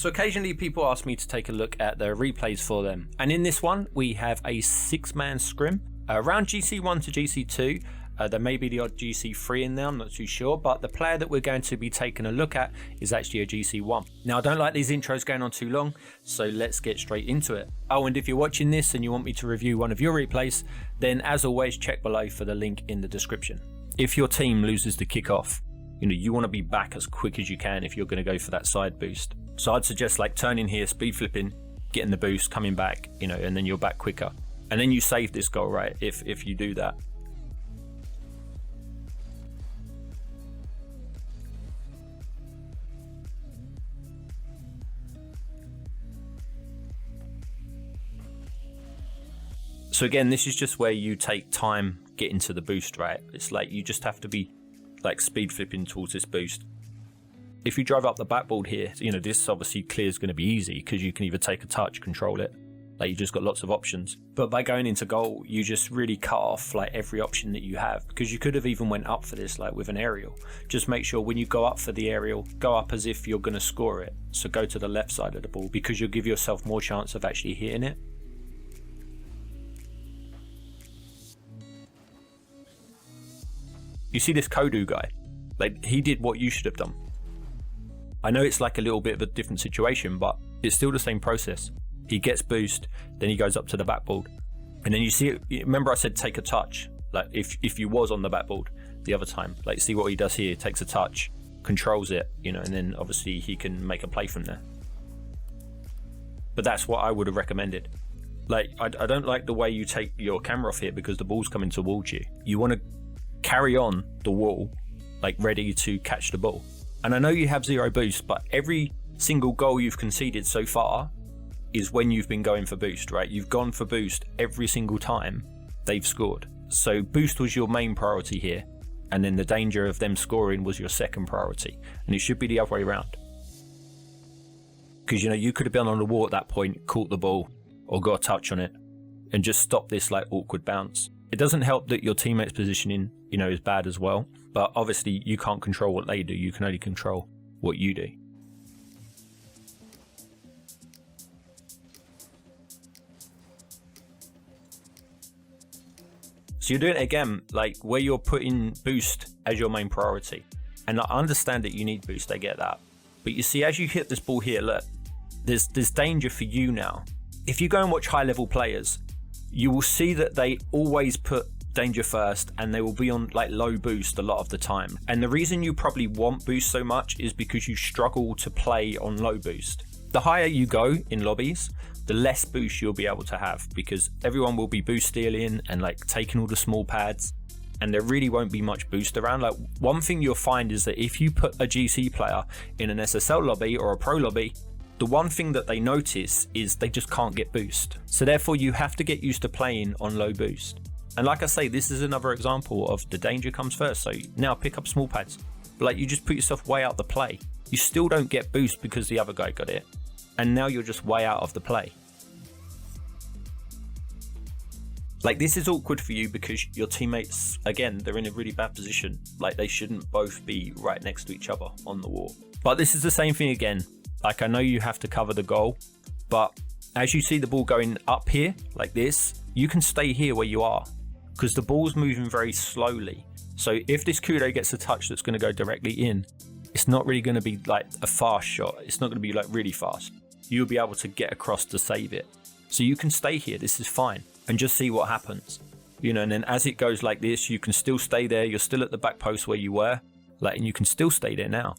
So occasionally people ask me to take a look at the replays for them. And in this one, we have a 6-man scrim around GC1 to GC2. There may be the odd GC3 in there, I'm not too sure, but the player that we're going to be taking a look at is actually a GC1. Now, I don't like these intros going on too long, so let's get straight into it. Oh, and if you're watching this and you want me to review one of your replays, then as always, check below for the link in the description. If your team loses the kickoff, you want to be back as quick as you can if you're going to go for that side boost. So I'd suggest like turning here, speed flipping, getting the boost, coming back, and then you're back quicker. And then you save this goal, right, if you do that. So again, this is just where you take time getting to the boost, right? It's like you just have to be like speed flipping towards this boost. If you drive up the backboard here, this obviously clear is going to be easy because you can either take a touch, control it. Like you just got lots of options. But by going into goal, you just really cut off like every option that you have, because you could have even went up for this like with an aerial. Just make sure when you go up for the aerial, go up as if you're going to score it. So go to the left side of the ball because you'll give yourself more chance of actually hitting it. You see this Kodu guy, like he did what you should have done. I know it's like a little bit of a different situation, but it's still the same process. He gets boost, then he goes up to the backboard. And then you see it, remember I said take a touch, like if you was on the backboard the other time, like see what he does here, takes a touch, controls it, and then obviously he can make a play from there. But that's what I would have recommended. Like I don't like the way you take your camera off here because the ball's coming towards you. You want to carry on the wall, like ready to catch the ball. And I know you have 0 boost, but every single goal you've conceded so far is when you've been going for boost, right? You've gone for boost every single time they've scored. So boost was your main priority here, and then the danger of them scoring was your second priority. And it should be the other way around. Because you could have been on the wall at that point, caught the ball, or got a touch on it, and just stop this like awkward bounce. It doesn't help that your teammates' positioning, is bad as well. But obviously you can't control what they do. You can only control what you do. So you're doing it again, like where you're putting boost as your main priority. And I understand that you need boost, I get that. But you see, as you hit this ball here, look, there's danger for you now. If you go and watch high level players, you will see that they always put danger first and they will be on like low boost a lot of the time. And the reason you probably want boost so much is because you struggle to play on low boost. The higher you go in lobbies, the less boost you'll be able to have because everyone will be boost stealing and like taking all the small pads, and there really won't be much boost around. Like one thing you'll find is that if you put a GC player in an SSL lobby or a pro lobby, the one thing that they notice is they just can't get boost. So therefore you have to get used to playing on low boost. And like I say, this is another example of the danger comes first. So now pick up small pads. But like you just put yourself way out the play. You still don't get boost because the other guy got it. And now you're just way out of the play. Like this is awkward for you because your teammates, again, they're in a really bad position. Like they shouldn't both be right next to each other on the wall. But this is the same thing again. Like I know you have to cover the goal, but as you see the ball going up here like this, you can stay here where you are because the ball's moving very slowly. So if this Kudo gets a touch that's going to go directly in, it's not really going to be like a fast shot. It's not going to be like really fast. You'll be able to get across to save it. So you can stay here. This is fine. And just see what happens. And then as it goes like this, you can still stay there. You're still at the back post where you were. And you can still stay there now.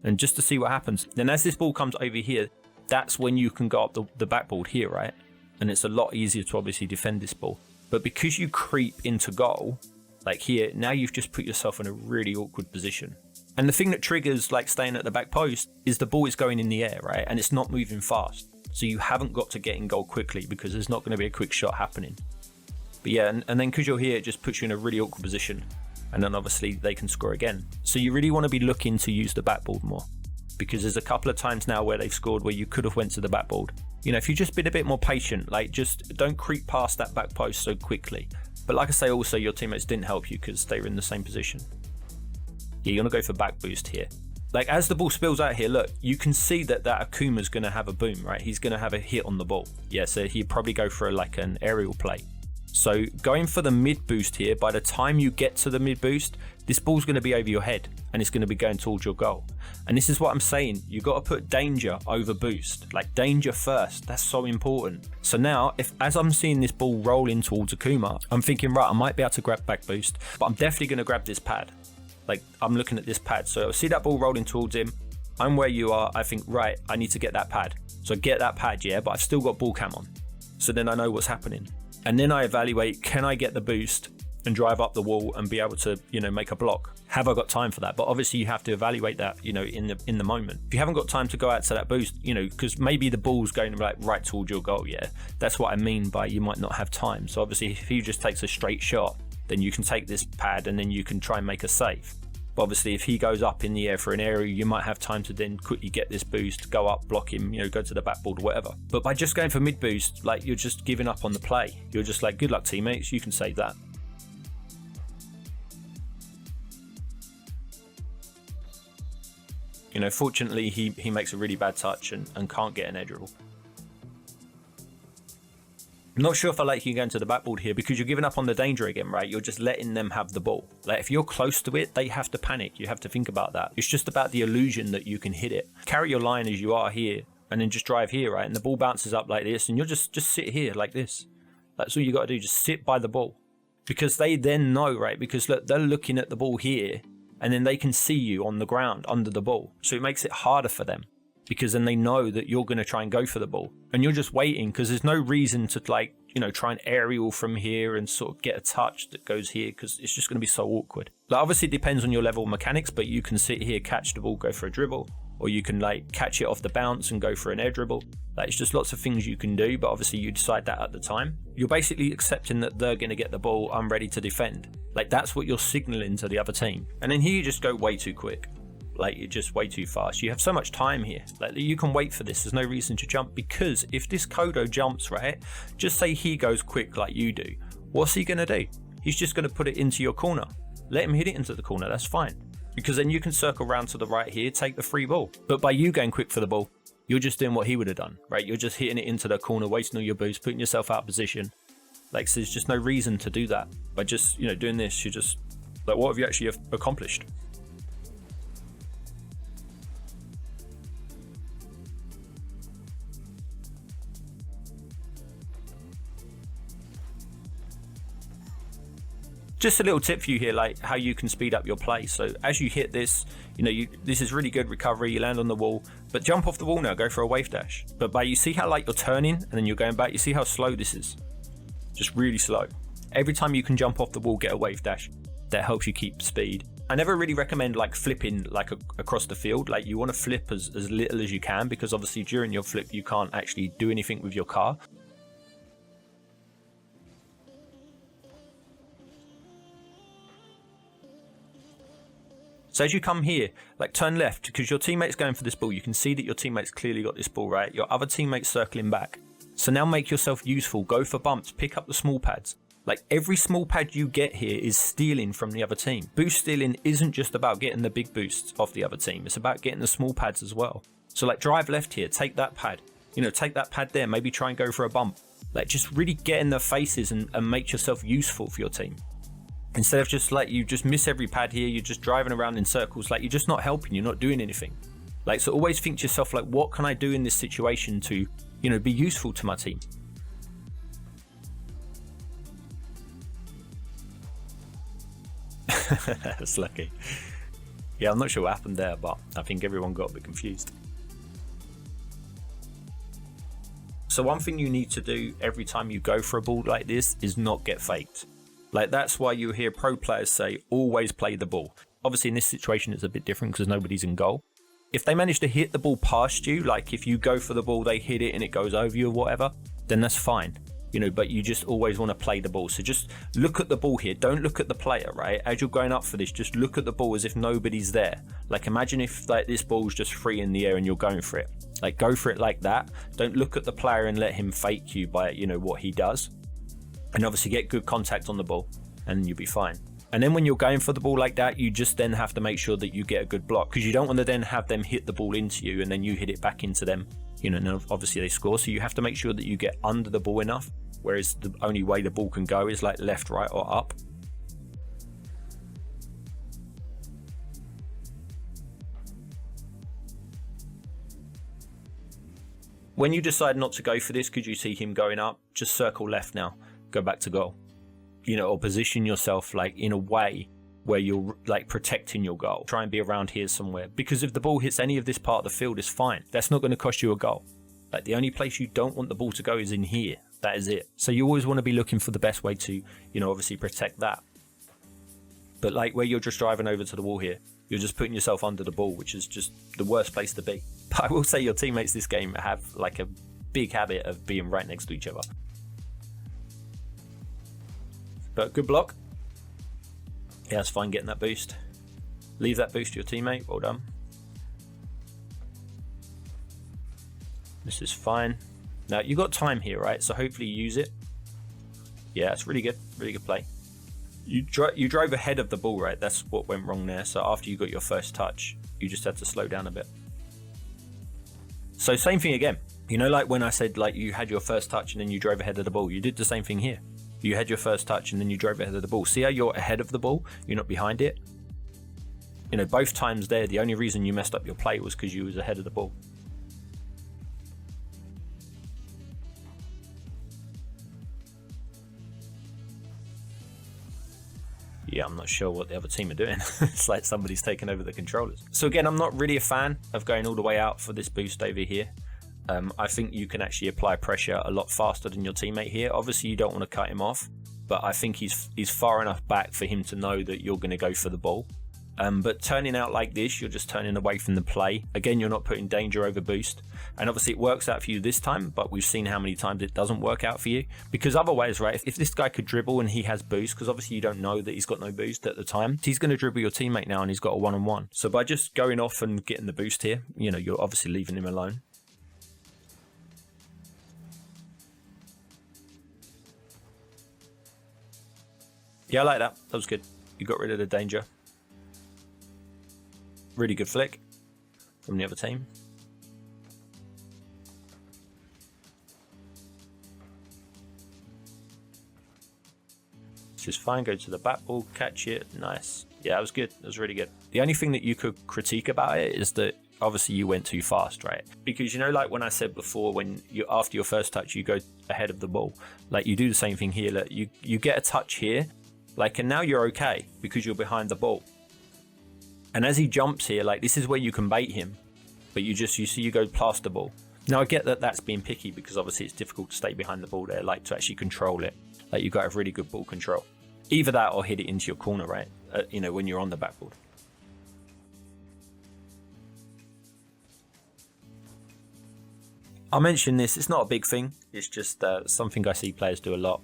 And just to see what happens. Then as this ball comes over here, that's when you can go up the backboard here, right? And it's a lot easier to obviously defend this ball. But because you creep into goal, like here, now you've just put yourself in a really awkward position. And the thing that triggers like staying at the back post is the ball is going in the air, right? And it's not moving fast. So you haven't got to get in goal quickly because there's not going to be a quick shot happening. But yeah, and then because you're here, it just puts you in a really awkward position. And then obviously they can score again. So you really want to be looking to use the backboard more. Because there's a couple of times now where they've scored where you could have went to the backboard. If you've just been a bit more patient, like just don't creep past that back post so quickly. But like I say, also your teammates didn't help you because they were in the same position. Yeah, you want to go for back boost here. Like as the ball spills out here, look, you can see that Akuma's going to have a boom, right? He's going to have a hit on the ball. Yeah, so he'd probably go for like an aerial play. So going for the mid boost here, by the time you get to the mid boost, this ball's going to be over your head and it's going to be going towards your goal. And this is what I'm saying. You've got to put danger over boost, like danger first. That's so important. So now, as I'm seeing this ball roll in towards Akuma, I'm thinking, right, I might be able to grab back boost, but I'm definitely going to grab this pad. Like I'm looking at this pad. So I see that ball rolling towards him. I'm where you are. I think, right, I need to get that pad. So I get that pad, yeah, but I've still got ball cam on. So then I know what's happening. And then I evaluate, can I get the boost and drive up the wall and be able to, make a block? Have I got time for that? But obviously you have to evaluate that, in the moment. If you haven't got time to go out to that boost, because maybe the ball's going like right towards your goal, yeah. That's what I mean by you might not have time. So obviously if he just takes a straight shot, then you can take this pad and then you can try and make a save. But obviously if he goes up in the air for an area, you might have time to then quickly get this boost, go up, block him, go to the backboard or whatever. But by just going for mid boost, like you're just giving up on the play. You're just like, good luck teammates, you can save that. Fortunately he makes a really bad touch and can't get an edge roll. I'm not sure if I like you going to the backboard here because you're giving up on the danger again, right? You're just letting them have the ball. Like if you're close to it, they have to panic. You have to think about that. It's just about the illusion that you can hit it. Carry your line as you are here and then just drive here, right? And the ball bounces up like this and you'll just sit here like this. That's all you got to do. Just sit by the ball because they then know, right? Because look, they're looking at the ball here and then they can see you on the ground under the ball. So it makes it harder for them. Because then they know that you're going to try and go for the ball and you're just waiting because there's no reason to try and aerial from here and sort of get a touch that goes here because it's just going to be so awkward. Like obviously it depends on your level of mechanics, but you can sit here, catch the ball, go for a dribble, or you can catch it off the bounce and go for an air dribble. It's just lots of things you can do, but obviously you decide that at the time. You're basically accepting that they're going to get the ball, I'm ready to defend. That's what you're signaling to the other team. And then here you just go way too quick. You're just way too fast. You have so much time here. You can wait for this. There's no reason to jump because if this Kodo jumps, right, just say he goes quick like you do. What's he going to do? He's just going to put it into your corner. Let him hit it into the corner. That's fine. Because then you can circle around to the right here, take the free ball. But by you going quick for the ball, you're just doing what he would have done, right? You're just hitting it into the corner, wasting all your boost, putting yourself out of position. So there's just no reason to do that. By just, doing this, you're just what have you actually accomplished? Just a little tip for you here, how you can speed up your play. So as you hit this, this is really good recovery. You land on the wall, but jump off the wall now. Go for a wave dash. But you see how you're turning and then you're going back. You see how slow this is. Just really slow. Every time you can jump off the wall, get a wave dash. That helps you keep speed. I never really recommend flipping across the field. You want to flip as little as you can because obviously during your flip you can't actually do anything with your car. So as you come here, turn left because your teammate's going for this ball. You can see that your teammate's clearly got this ball, right? Your other teammate's circling back. So now make yourself useful. Go for bumps. Pick up the small pads. Every small pad you get here is stealing from the other team. Boost stealing isn't just about getting the big boosts off the other team. It's about getting the small pads as well. So drive left here. Take that pad. Take that pad there. Maybe try and go for a bump. Just really get in their faces and make yourself useful for your team. Instead of just you just miss every pad here, you're just driving around in circles, you're just not helping, you're not doing anything. So always think to yourself, what can I do in this situation to, be useful to my team? That's lucky. Yeah, I'm not sure what happened there, but I think everyone got a bit confused. So one thing you need to do every time you go for a ball like this is not get faked. That's why you hear pro players say, always play the ball. Obviously in this situation it's a bit different because nobody's in goal. If they manage to hit the ball past you, if you go for the ball, they hit it and it goes over you or whatever, then that's fine. But you just always want to play the ball. So just look at the ball here. Don't look at the player, right? As you're going up for this, just look at the ball as if nobody's there. Imagine if this ball's just free in the air and you're going for it. Go for it like that. Don't look at the player and let him fake you by, what he does. And obviously get good contact on the ball and you'll be fine. And then when you're going for the ball like that, you just then have to make sure that you get a good block, because you don't want to then have them hit the ball into you and then you hit it back into them, you know, and obviously they score. So you have to make sure that you get under the ball enough, whereas the only way the ball can go is like left, right, or up. When you decide not to go for this, because you see him going up, just circle left now, go back to goal, you know, or position yourself like in a way where you're like protecting your goal. Try and be around here somewhere, because if the ball hits any of this part of the field, it's fine. That's not going to cost you a goal. Like, the only place you don't want the ball to go is in here. That is it. So you always want to be looking for the best way to, you know, obviously protect that. But like where you're just driving over to the wall here, you're just putting yourself under the ball, which is just the worst place to be. But I will say your teammates this game have like a big habit of being right next to each other. But good block. Yeah, it's fine getting that boost. Leave that boost to your teammate. Well done. This is fine. Now, you got time here, right? So hopefully you use it. Yeah, it's really good. Really good play. You drove ahead of the ball, right? That's what went wrong there. So after you got your first touch, you just had to slow down a bit. So same thing again. You know, like when I said like you had your first touch and then you drove ahead of the ball. You did the same thing here. You had your first touch and then you drove ahead of the ball. See how you're ahead of the ball? You're not behind it. You know, both times there, the only reason you messed up your play was because you was ahead of the ball. Yeah, I'm not sure what the other team are doing. It's like somebody's taken over the controllers. So again, I'm not really a fan of going all the way out for this boost over here. I think you can actually apply pressure a lot faster than your teammate here. Obviously, you don't want to cut him off, but I think he's far enough back for him to know that you're going to go for the ball. But turning out like this, you're just turning away from the play. Again, you're not putting danger over boost. And obviously it works out for you this time, but we've seen how many times it doesn't work out for you. Because otherwise, right, if this guy could dribble and he has boost, because obviously you don't know that he's got no boost at the time, he's going to dribble your teammate now and he's got a one-on-one. So by just going off and getting the boost here, you know, you're obviously leaving him alone. Yeah, I like that. That was good. You got rid of the danger. Really good flick from the other team. This is fine. Go to the back ball, catch it. Nice. Yeah, that was good. That was really good. The only thing that you could critique about it is that obviously you went too fast, right? Because, you know, like when I said before, when you after your first touch, you go ahead of the ball. Like you do the same thing here. Like you get a touch here, like, and now you're okay because you're behind the ball. And as he jumps here, like this is where you can bait him, but you see you go past the ball. Now I get that that's being picky because obviously it's difficult to stay behind the ball there, like to actually control it. Like you've got to have really good ball control. Either that or hit it into your corner, right? You know, when you're on the backboard. I'll mention this, it's not a big thing. It's just something I see players do a lot.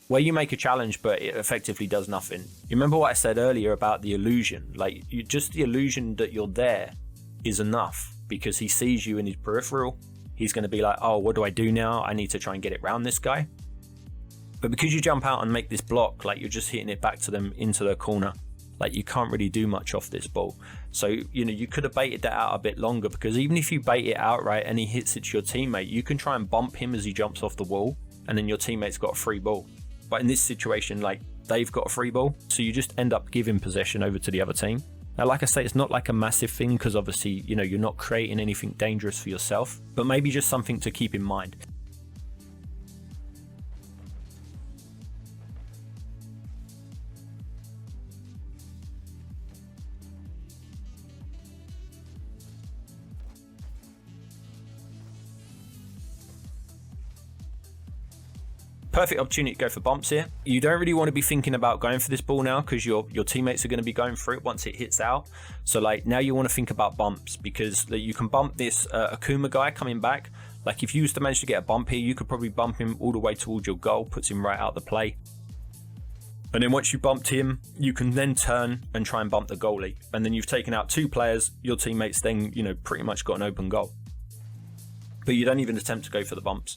Where you make a challenge, but it effectively does nothing. You remember what I said earlier about the illusion? Like, just the illusion that you're there is enough, because he sees you in his peripheral. He's going to be like, oh, what do I do now? I need to try and get it round this guy. But because you jump out and make this block, like you're just hitting it back to them into the corner. Like you can't really do much off this ball. So, you know, you could have baited that out a bit longer, because even if you bait it out right and he hits it to your teammate, you can try and bump him as he jumps off the wall, and then your teammate's got a free ball. But in this situation, like they've got a free ball, so you just end up giving possession over to the other team. Now, like I say, it's not like a massive thing because obviously, you know, you're not creating anything dangerous for yourself, but maybe just something to keep in mind. Perfect opportunity to go for bumps here. You don't really want to be thinking about going for this ball now because your teammates are going to be going for it once it hits out. So like now you want to think about bumps, because you can bump this Akuma guy coming back. Like if you used to manage to get a bump here, you could probably bump him all the way towards your goal, puts him right out the play. And then once you bumped him, you can then turn and try and bump the goalie. And then you've taken out two players, your teammates then, you know, pretty much got an open goal. But you don't even attempt to go for the bumps.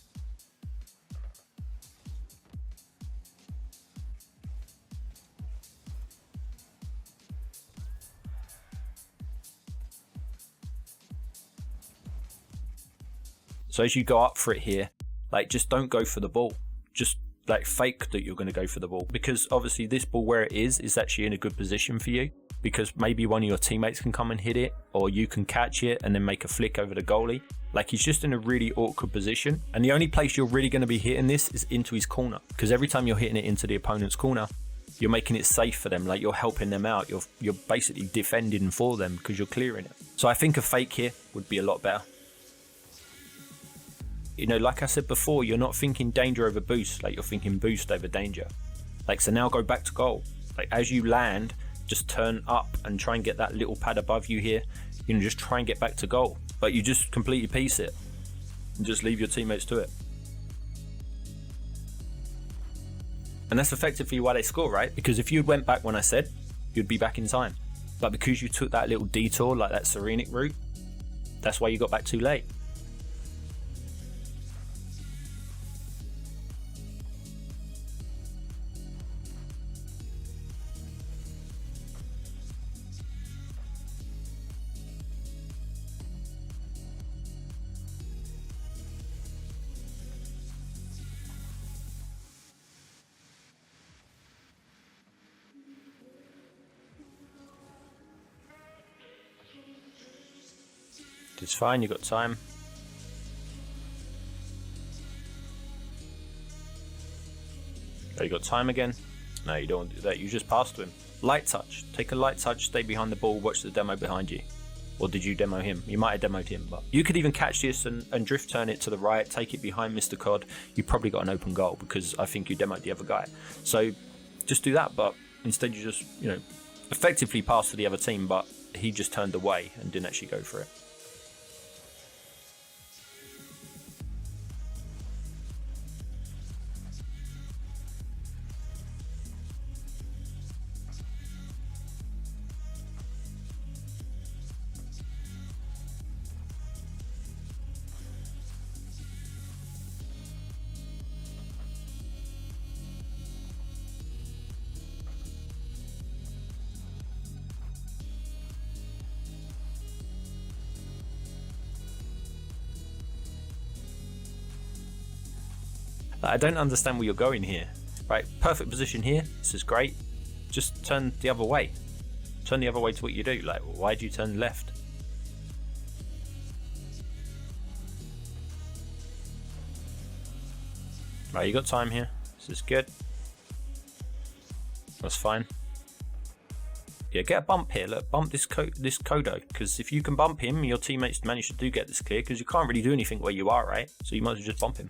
So as you go up for it here, like just don't go for the ball. Just like fake that you're going to go for the ball, because obviously this ball where it is actually in a good position for you, because maybe one of your teammates can come and hit it, or you can catch it and then make a flick over the goalie. Like he's just in a really awkward position, and the only place you're really going to be hitting this is into his corner, because every time you're hitting it into the opponent's corner, you're making it safe for them. Like you're helping them out. You're basically defending for them because you're clearing it. So I think a fake here would be a lot better. You know, like I said before, you're not thinking danger over boost, like you're thinking boost over danger. Like, so now go back to goal. Like as you land, just turn up and try and get that little pad above you here. You know, just try and get back to goal. But you just completely piece it and just leave your teammates to it. And that's effectively why they score, right? Because if you went back when I said, you'd be back in time. But because you took that little detour, like that Serenic route, that's why you got back too late. It's fine, you got time. Oh, you got time again? No, you don't want to do that. You just pass to him. Light touch. Take a light touch, stay behind the ball, watch the demo behind you. Or did you demo him? You might have demoed him, but you could even catch this and drift turn it to the right, take it behind Mr. Cod. You probably got an open goal because I think you demoed the other guy. So just do that, but instead you just, you know, effectively pass to the other team, but he just turned away and didn't actually go for it. I don't understand where you're going here, right? Perfect position here. This is great. Just turn the other way. Turn the other way to what you do. Like, why do you turn left? Right, you got time here. This is good. That's fine. Yeah, get a bump here. Look, bump this Kodo, because if you can bump him, your teammates manage to get this clear, because you can't really do anything where you are, right? So you might as well just bump him.